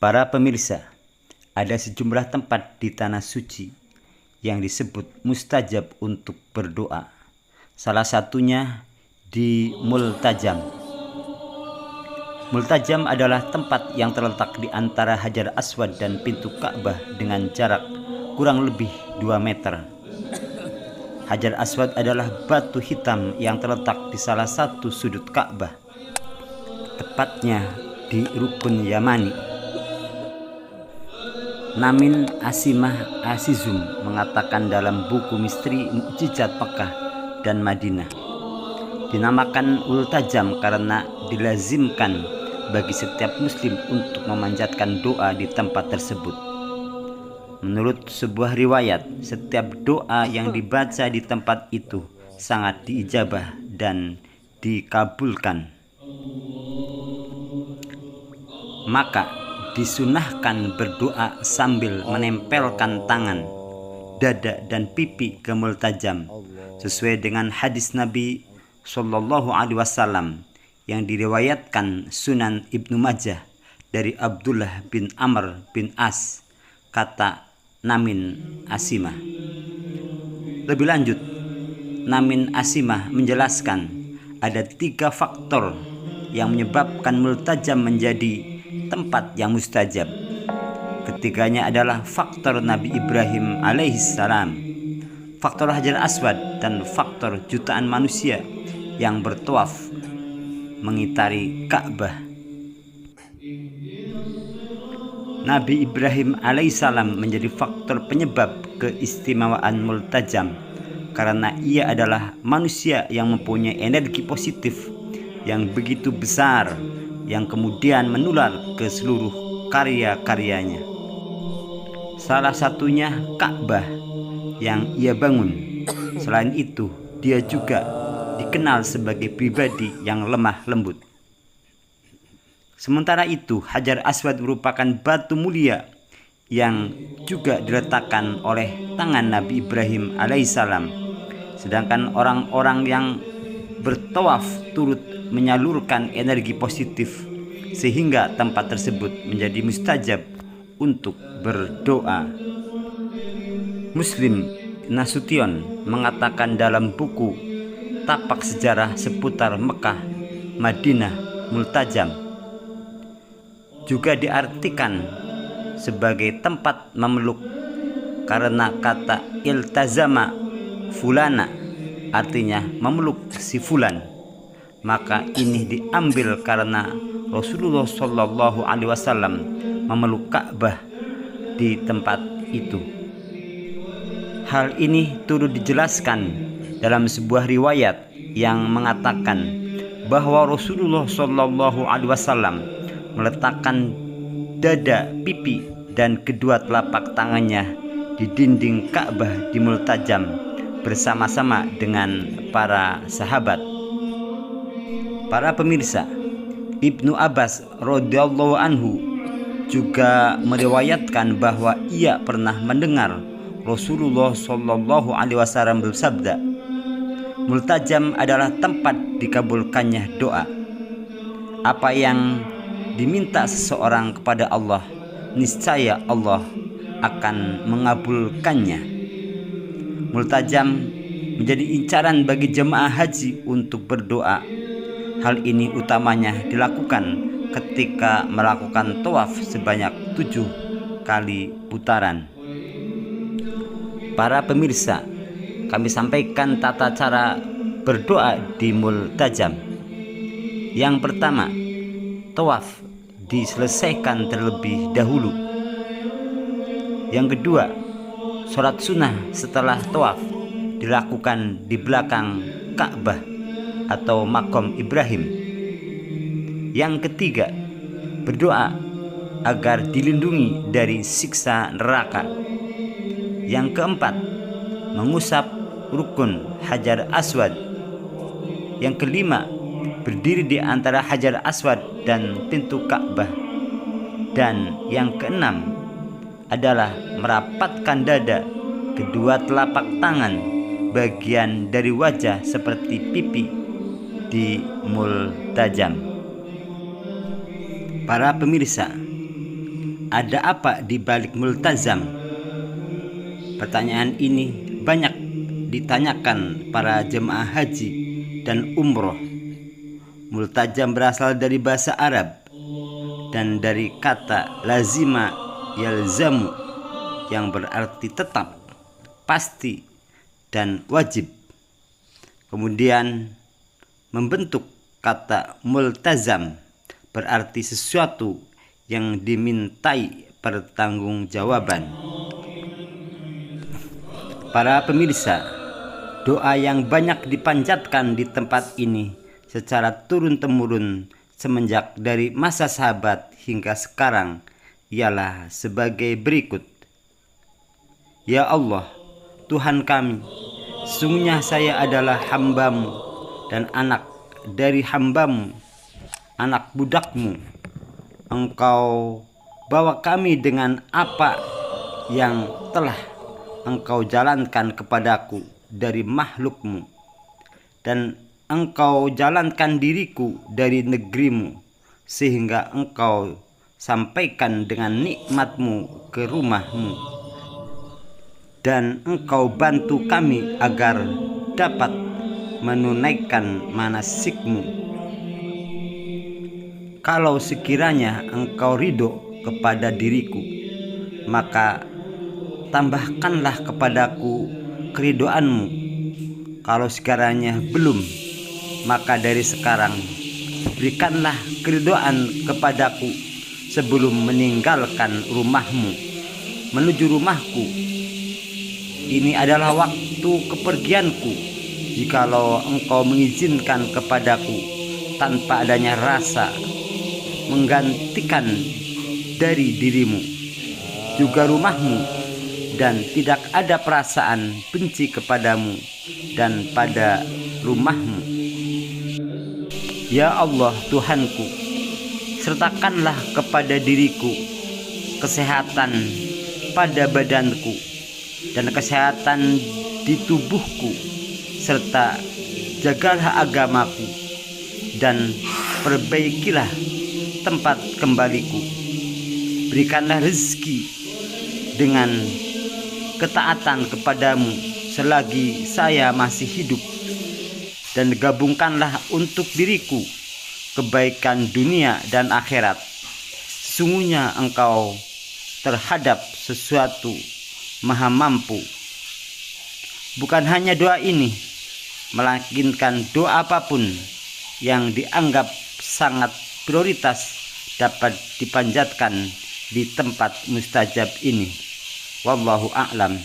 Para pemirsa, ada sejumlah tempat di tanah suci yang disebut mustajab untuk berdoa. Salah satunya di Multajam. Multajam adalah tempat yang terletak di antara Hajar Aswad dan pintu Ka'bah dengan jarak kurang lebih 2 meter. Hajar Aswad adalah batu hitam yang terletak di salah satu sudut Ka'bah, tepatnya di Rukun Yamani. Namin Asimah Asizum mengatakan dalam buku Misteri Mukjizat Mekah dan Madinah, dinamakan Multajam karena dilazimkan bagi setiap muslim untuk memanjatkan doa di tempat tersebut. Menurut sebuah riwayat, setiap doa yang dibaca di tempat itu sangat diijabah dan dikabulkan. Maka disunahkan berdoa sambil menempelkan tangan, dada dan pipi ke Multajam sesuai dengan hadis Nabi Shallallahu Alaihi Wasallam yang diriwayatkan Sunan Ibnu Majah dari Abdullah bin Amr bin As, kata Namin Asimah. Lebih lanjut, Namin Asimah menjelaskan ada 3 faktor yang menyebabkan Multajam menjadi tempat yang mustajab. Ketiganya adalah faktor Nabi Ibrahim alaihissalam, faktor Hajar Aswad, dan faktor jutaan manusia yang bertawaf mengitari Ka'bah. Nabi Ibrahim alaihissalam menjadi faktor penyebab keistimewaan Multajam karena ia adalah manusia yang mempunyai energi positif yang begitu besar yang kemudian menular ke seluruh karya-karyanya. Salah satunya Ka'bah yang ia bangun. Selain itu, dia juga dikenal sebagai pribadi yang lemah lembut. Sementara itu, Hajar Aswad merupakan batu mulia yang juga diletakkan oleh tangan Nabi Ibrahim alaihissalam. Sedangkan orang-orang yang bertawaf turut menyalurkan energi positif sehingga tempat tersebut menjadi mustajab untuk berdoa. Muslim Nasution mengatakan dalam buku Tapak Sejarah Seputar Mekah, Madinah, Multajam juga diartikan sebagai tempat memeluk karena kata iltazama fulana artinya memeluk si fulan. Maka ini diambil karena Rasulullah Shallallahu Alaihi Wasallam memeluk Ka'bah di tempat itu. Hal ini turut dijelaskan dalam sebuah riwayat yang mengatakan bahwa Rasulullah Shallallahu Alaihi Wasallam meletakkan dada, pipi, dan kedua telapak tangannya di dinding Ka'bah di Multajam bersama-sama dengan para sahabat. Para pemirsa, Ibnu Abbas radhiyallahu anhu juga meriwayatkan bahwa ia pernah mendengar Rasulullah Shallallahu Alaihi Wasallam bersabda, Multajam adalah tempat dikabulkannya doa. Apa yang diminta seseorang kepada Allah, niscaya Allah akan mengabulkannya. Multajam menjadi incaran bagi jemaah haji untuk berdoa. Hal ini utamanya dilakukan ketika melakukan tawaf sebanyak 7 kali putaran. Para pemirsa, kami sampaikan tata cara berdoa di Multajam. Yang pertama, tawaf diselesaikan terlebih dahulu. Yang kedua, sholat sunnah setelah tawaf dilakukan di belakang Ka'bah atau Makom Ibrahim. Yang ketiga, berdoa agar dilindungi dari siksa neraka. Yang keempat, mengusap rukun Hajar Aswad. Yang kelima, berdiri di antara Hajar Aswad dan pintu Ka'bah. Dan yang keenam adalah merapatkan dada, kedua telapak tangan, bagian dari wajah seperti pipi di Multajam. Para pemirsa, ada apa di balik multazam? Pertanyaan ini banyak ditanyakan para jemaah haji dan umroh. Multazam berasal dari bahasa Arab dan dari kata lazima yalzamu yang berarti tetap, pasti, dan wajib. Kemudian membentuk kata multazam berarti sesuatu yang dimintai pertanggungjawaban. Para pemirsa, doa yang banyak dipanjatkan di tempat ini secara turun-temurun semenjak dari masa sahabat hingga sekarang ialah sebagai berikut. Ya Allah, Tuhan kami, sesungguhnya saya adalah hamba-Mu dan anak dari hamba-Mu, anak budak-Mu. Engkau bawa kami dengan apa yang telah Engkau jalankan kepadaku dari makhluk-Mu, dan Engkau jalankan diriku dari negeri-Mu, sehingga Engkau sampaikan dengan nikmat-Mu ke rumah-Mu, dan Engkau bantu kami agar dapat menunaikan manasik-Mu. Kalau sekiranya Engkau ridho kepada diriku, maka tambahkanlah kepadaku keridhoan-Mu. Kalau sekiranya belum, maka dari sekarang berikanlah keridhaan kepadaku sebelum meninggalkan rumah-Mu menuju rumahku. Ini adalah waktu kepergianku. Jikalau Engkau mengizinkan kepadaku tanpa adanya rasa menggantikan dari dirimu, juga rumah-Mu, dan tidak ada perasaan benci kepadamu dan pada rumah-Mu. Ya Allah Tuhanku, sertakanlah kepada diriku kesehatan pada badanku dan kesehatan di tubuhku, serta jagalah agamaku dan perbaikilah tempat kembaliku. Berikanlah rezeki dengan ketaatan kepadamu selagi saya masih hidup, dan gabungkanlah untuk diriku kebaikan dunia dan akhirat. Sesungguhnya Engkau terhadap sesuatu maha mampu. Bukan hanya doa ini, melainkan doa apapun yang dianggap sangat prioritas dapat dipanjatkan di tempat mustajab ini. Wallahu a'lam.